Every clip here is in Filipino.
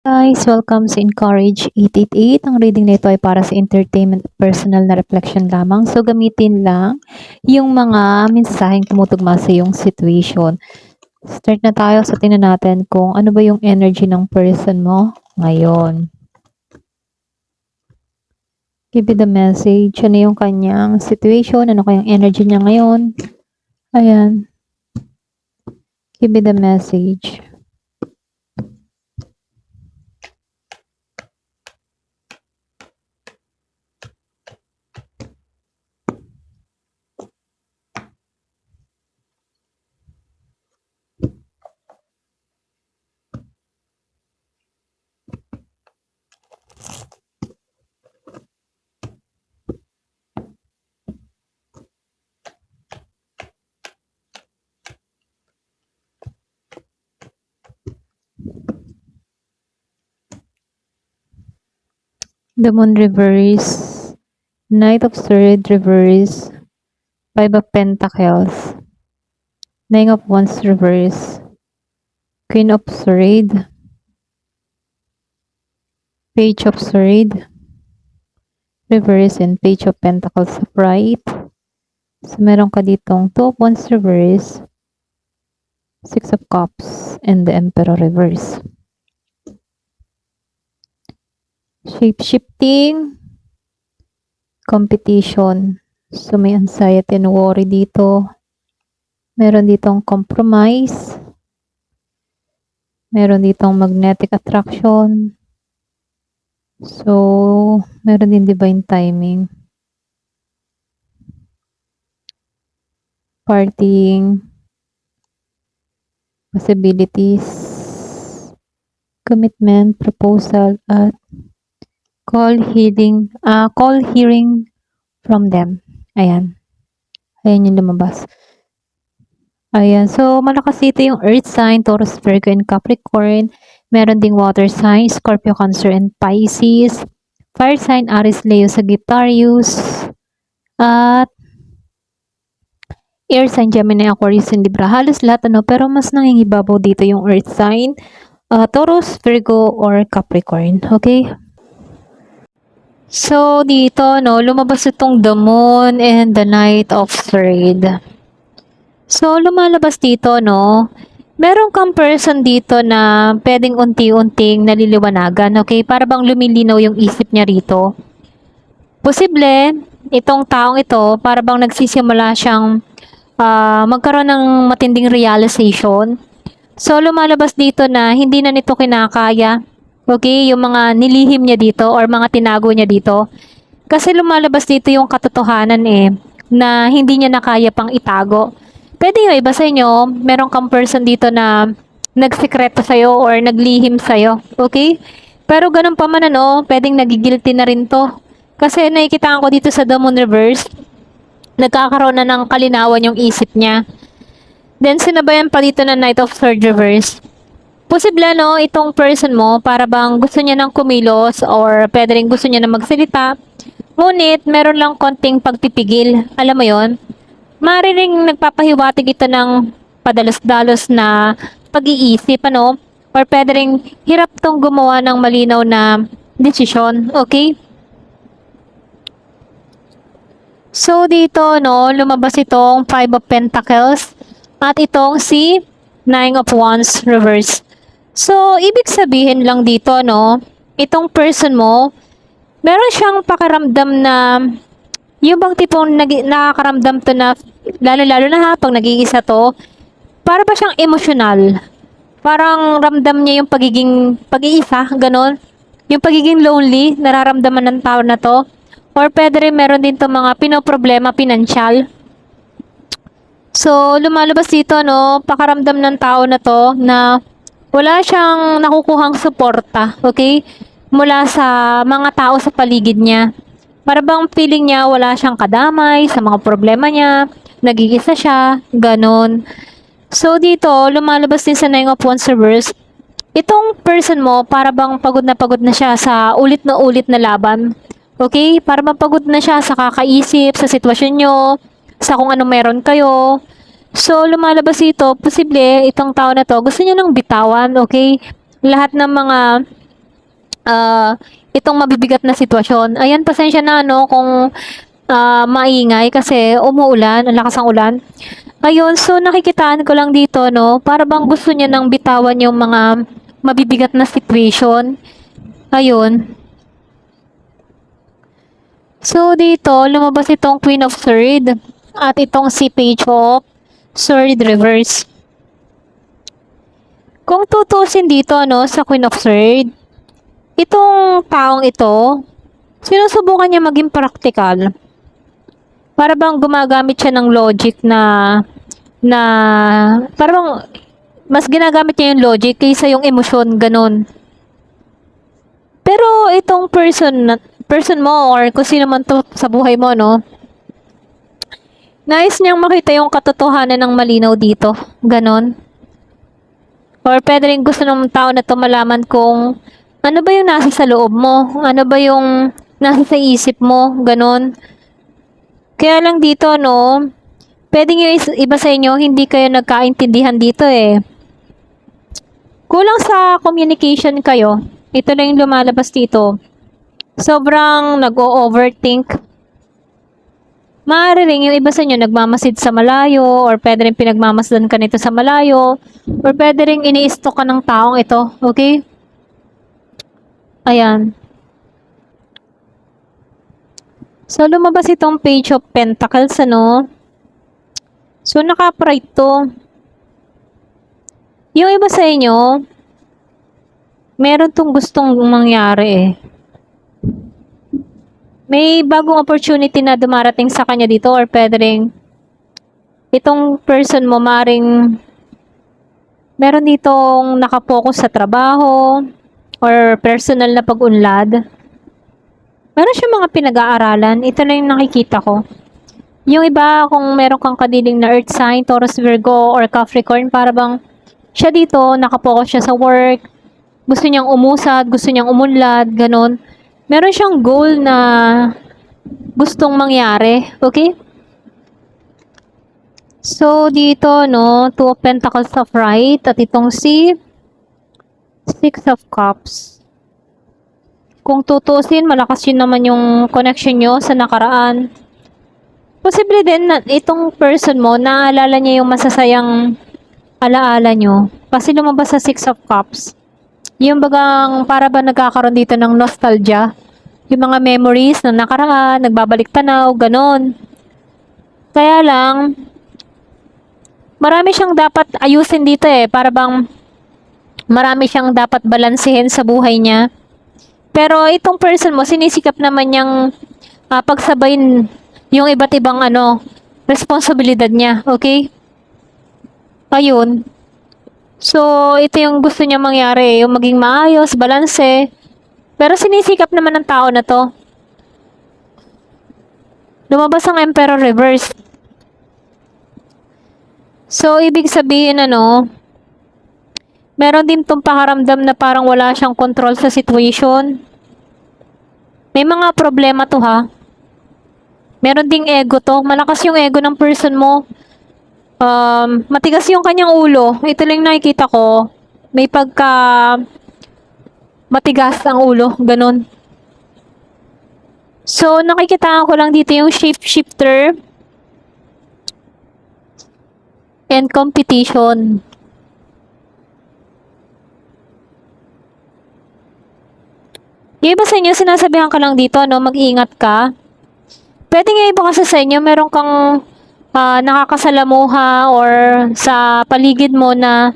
Guys, welcome sa Encourage 888. Ang reading nito ay para sa entertainment at personal na reflection lamang. So, gamitin lang yung mga mensaheng tumutugma sa iyong situation. Start na tayo sa tingnan natin kung ano ba yung energy ng person mo ngayon. Give me the message. Ano yung kanyang situation? Ano kayang energy niya ngayon? Ayan. Give me the message. The Moon reverse, Knight of Swords reverse, Five of Pentacles, Nine of Wands reverse, Queen of Swords, Page of Swords reverse, and Page of Pentacles upright. So meron ka ditong Two of Wands reverse, Six of Cups, and the Emperor reverse. Shape-shifting, competition. So may anxiety and worry dito. Meron ditong compromise. Meron ditong magnetic attraction. So, meron din divine timing. Partying. Possibilities. Commitment, proposal, at call hearing from them. Ayan. Ayan yung lumabas. Ayan. So, malakas dito yung Earth sign, Taurus, Virgo, and Capricorn. Meron ding water sign, Scorpio, Cancer, and Pisces. Fire sign, Aries, Leo, Sagittarius. At air sign, Gemini, Aquarius, and Libra. Halos lahat pero mas nangingibabaw dito yung Earth sign, Taurus, Virgo, or Capricorn. Okay? So, dito, lumabas itong the Moon and the Knight of Swords. So, lumalabas dito, meron kang person dito na pwedeng unti-unting naliliwanagan, okay? Para bang lumilinaw yung isip niya rito. Posible, itong taong ito, para bang nagsisimula siyang magkaroon ng matinding realization. So, lumalabas dito na hindi na nito kinakaya. Okay, yung mga nilihim niya dito or mga tinago niya dito. Kasi lumalabas dito yung katotohanan na hindi niya na kaya pang itago. Pwede yung iba sa inyo, meron kang person dito na nagsikreto sa'yo or naglihim sa'yo. Okay? Pero ganun pa man pwedeng nagigilty na rin to. Kasi nakikita ko dito sa The Moon Reverse, nagkakaroon na ng kalinawan yung isip niya. Then, sinabayan pa dito na Knight of Swords Reverse. Posible, itong person mo, para bang gusto niya ng kumilos or pwede rin gusto niya na magsalita. Ngunit, meron lang konting pagpipigil. Alam mo yon? Maaari rin nagpapahiwatig ito ng padalos-dalos na pag-iisip, Or pwede rin hirap tong gumawa ng malinaw na desisyon. Okay? So, dito, lumabas itong Five of Pentacles at itong si Nine of Wands reverse. So, ibig sabihin lang dito, itong person mo, meron siyang pakiramdam na, yung bang tipong nakakaramdam to na, lalo-lalo na pag nag-iisa to, para ba siyang emosyonal? Parang ramdam niya yung pagiging pag-iisa, ganon. Yung pagiging lonely, nararamdaman ng tao na to. Or pwede rin meron din to mga pinoproblema, pinansyal. So, lumalabas dito, pakaramdam ng tao na to na wala siyang nakukuhang suporta, okay? Mula sa mga tao sa paligid niya. Para bang feeling niya wala siyang kadamay sa mga problema niya, nag-iisa siya, ganon. So, dito, lumalabas din sa Nine of Wands reverse. Itong person mo, para bang pagod na siya sa ulit na laban. Okay? Para bang pagod na siya sa kakaisip, sa sitwasyon nyo, sa kung ano meron kayo. So, lumalabas ito, posible, itong tao na to, gusto niya nang bitawan, okay? Lahat ng mga itong mabibigat na sitwasyon. Ayan, pasensya na no kung maingay kasi umuulan, ang lakas ng ulan. Ayun, so nakikitaan ko lang dito, no, para bang gusto niya nang bitawan yung mga mabibigat na situation. Ayun. So dito, lumabas itong Queen of Swords at itong si Page of Sword reverse. Kung tutusin dito, no, sa Queen of Swords, itong taong ito, sinusubukan niya maging practical. Para bang gumagamit siya ng logic na para bang mas ginagamit niya yung logic kaysa yung emosyon, ganun. Pero itong person mo or kung sino man to sa buhay mo, no, nais niyang makita yung katotohanan ng malinaw dito, ganun. Or pwede rin gusto ng tao na to malaman kung ano ba yung nasa sa loob mo, ano ba yung nasa sa isip mo, ganun. Kaya lang dito, no, pwedeng yung iba sa inyo, hindi kayo nagkaintindihan dito eh. Kulang sa communication kayo. Ito lang yung lumalabas dito. Sobrang nag-o-overthink. Maaari rin yung iba sa inyo nagmamasid sa malayo or pwede rin pinagmamasdan ka nito sa malayo or pwede rin ini-stalk ka ng taong ito. Okay? Ayan. So, lumabas itong Page of Pentacles, ano? So, naka-upright to. Yung iba sa inyo, meron tong gustong mangyari eh. May bagong opportunity na dumarating sa kanya dito or pwede rin itong person mo maring meron ditong nakapokus sa trabaho or personal na pag-unlad. Meron siya mga pinag-aaralan. Ito na yung nakikita ko. Yung iba, kung meron kang kadiling na earth sign, Taurus, Virgo, or Capricorn, para bang siya dito, nakapokus siya sa work, gusto niyang umusad, gusto niyang umunlad, ganun. Meron siyang goal na gustong mangyari, okay? So, dito, no, Two of Pentacles of Right, at itong si Six of Cups. Kung tutusin, malakas yun naman yung connection nyo sa nakaraan. Posible din na itong person mo, naaalala niya yung masasayang alaala nyo. Kasi lumabas sa Six of Cups. Yung bagang para ba nagkakaroon dito ng nostalgia. Yung mga memories na nakaraan, nagbabalik tanaw, ganon. Kaya lang, marami siyang dapat ayusin dito eh. Para bang marami siyang dapat balansehin sa buhay niya. Pero itong person mo, sinisikap naman niyang pagsabayin yung iba't ibang responsibilidad niya. Okay? Ayun. So, ito yung gusto niya mangyari. Yung maging maayos, balanse. Pero sinisikap naman ng tao na to. Lumabas ang Emperor reverse. So, ibig sabihin meron din tong pakaramdam na parang wala siyang control sa situation. May mga problema to ha. Meron ding ego to. Malakas yung ego ng person mo. Matigas yung kanyang ulo. Ito lang nakikita ko. May pagka matigas ang ulo. Ganon. So, nakikita ko lang dito yung shifter and competition. Yung iba sa inyo, sinasabihan ka lang dito, mag-iingat ka. Pwede nga iba kasi sa inyo, meron kang nakakasalamuha or sa paligid mo na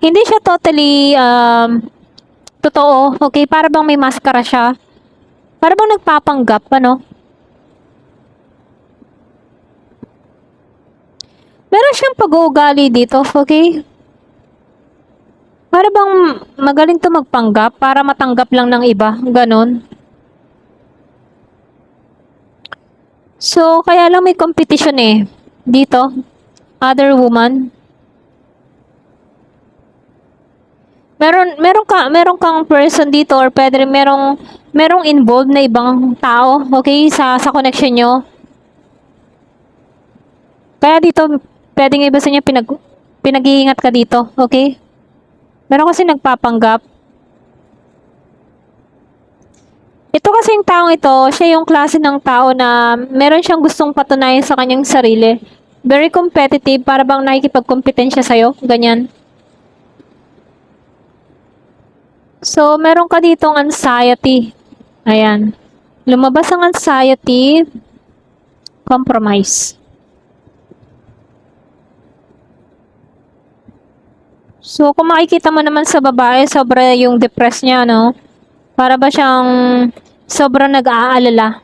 hindi siya totally totoo. Okay, para bang may maskara siya. Para bang nagpapanggap, Meron siyang pag-uugali dito, okay? Para bang magaling to magpanggap para matanggap lang ng iba, ganon. So, kaya lang may competition eh. Dito, other woman. Meron kang person dito or pwede rin merong involved na ibang tao, okay, sa connection nyo. Kaya dito, pwedeng iba sa inyo pinag-iingat ka dito, okay? Meron kasi nagpapanggap. Ito kasing taong ito, siya yung klase ng tao na meron siyang gustong patunayan sa kanyang sarili. Very competitive, para bang nakikipagkompetensya sa'yo, ganyan. So, meron ka ditong anxiety. Ayan. Lumabas ang anxiety, compromise. So, kung makikita mo naman sa babae, sobra yung depressed niya, no? Para ba siyang sobra nag-aalala.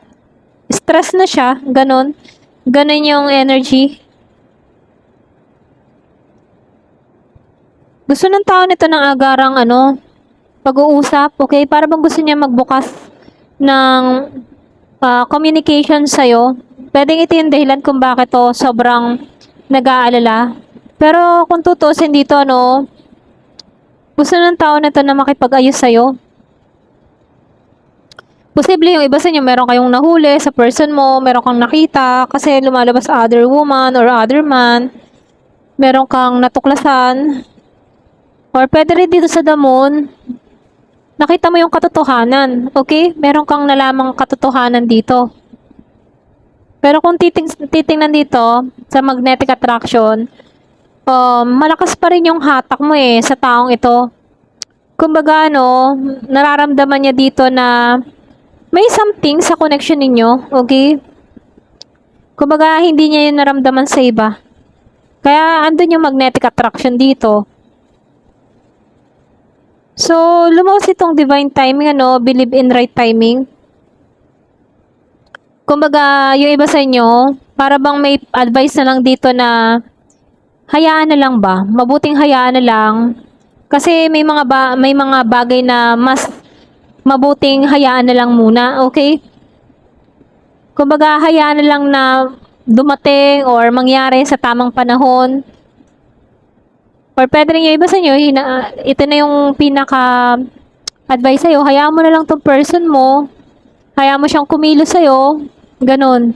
Stress na siya, ganun. Ganun yung energy. Gusto ng tao nito ng agarang pag-uusap, okay? Para bang gusto niya magbukas ng communication sa'yo. Pwedeng ito yung dahilan kung bakit to sobrang nag-aalala. Pero kung tutusin dito, gusto ng tao nito na makipag-ayos sa'yo. Posible yung iba sa inyo, meron kayong nahuli sa person mo, meron kang nakita, kasi lumalabas other woman or other man, meron kang natuklasan, or pwede rin dito sa damon, nakita mo yung katotohanan, okay? Meron kang nalamang katotohanan dito. Pero kung titingnan dito, sa magnetic attraction, malakas pa rin yung hatak mo sa taong ito. Kumbaga, nararamdaman niya dito na may something sa connection ninyo, okay? Kumbaga, hindi niya yun naramdaman sa iba. Kaya, andun yung magnetic attraction dito. So, lumabas itong divine timing, believe in right timing. Kumbaga, yung iba sa inyo, para bang may advice na lang dito na hayaan na lang ba? Mabuting hayaan na lang. Kasi may mga bagay na mas mabuting hayaan na lang muna, okay? Kumbaga, hayaan na lang na dumating or mangyari sa tamang panahon. Or pwede rin yung iba sa inyo, ito na yung pinaka-advice sa'yo, hayaan mo na lang tong person mo, hayaan mo siyang kumilos sa'yo, ganun.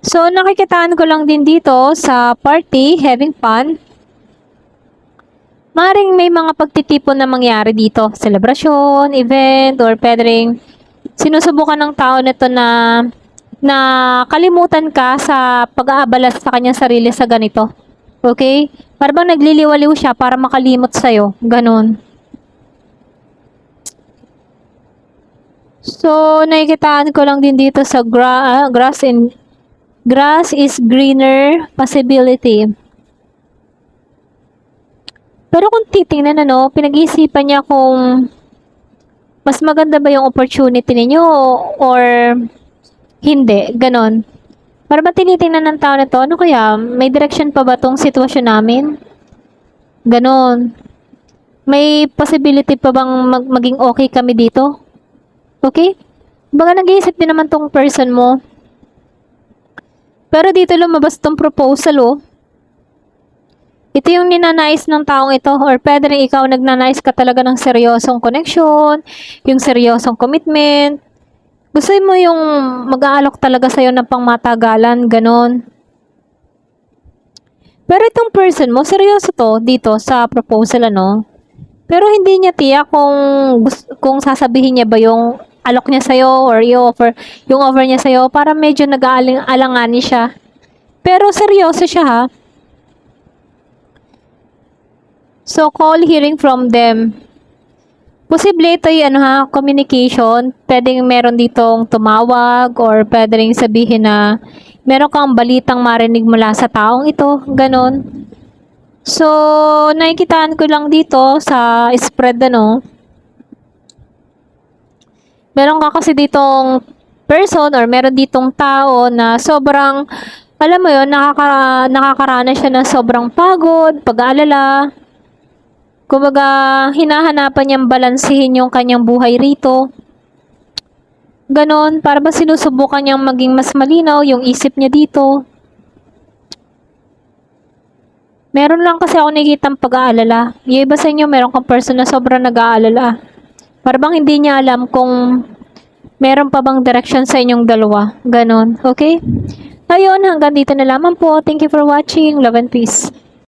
So, nakikitaan ko lang din dito sa party, having fun. Maring may mga pagtitipon na mangyari dito. Celebration, event, or pwede rin sinusubukan ng tao nito na kalimutan ka sa pag-aabalas sa kanyang sarili sa ganito. Okay? Para bang nagliliwaliw siya para makalimot sa'yo. Ganon. So, nakikitaan ko lang din dito sa grass is greener possibility. Pero kung titingnan pinag-iisipan niya kung mas maganda ba yung opportunity ninyo or hindi, ganon. Para ba tinitingnan ng tao na to, kaya, may direction pa ba tong sitwasyon namin? Ganon. May possibility pa bang maging okay kami dito? Okay? Baga nag-iisip din naman tong person mo. Pero dito lumabas tong proposal, Ito yung ninanais ng taong ito, or pwede rin ikaw nagnanais ka talaga ng seryosong connection, yung seryosong commitment. Gusto mo yung mag-aalok talaga sa'yo ng pangmatagalan, ganon. Pero itong person mo, seryoso to dito sa proposal, Pero hindi niya tiyak kung sasabihin niya ba yung alok niya sa'yo or yung offer niya sa'yo, para medyo nag-aalanganin siya. Pero seryoso siya, ha? So, call hearing from them. Posible ito yung communication. Pwedeng meron ditong tumawag or pwedeng sabihin na meron kang balitang marinig mula sa taong ito. Ganon. So, nakikitaan ko lang dito sa spread, Meron ka kasi ditong person or meron ditong tao na sobrang, alam mo yun, nakakaranas siya ng sobrang pagod, pag-aalala. Kumbaga, hinahanapan niyang balansehin yung kanyang buhay rito. Ganon, para ba sinusubukan niyang maging mas malinaw yung isip niya dito. Meron lang kasi ako nakikitang pag-aalala. Yung iba sa inyo, meron kang person na sobrang nag-aalala. Para bang hindi niya alam kung meron pa bang direction sa inyong dalawa. Ganon, okay? Ayun, hanggang dito na lamang po. Thank you for watching. Love and peace.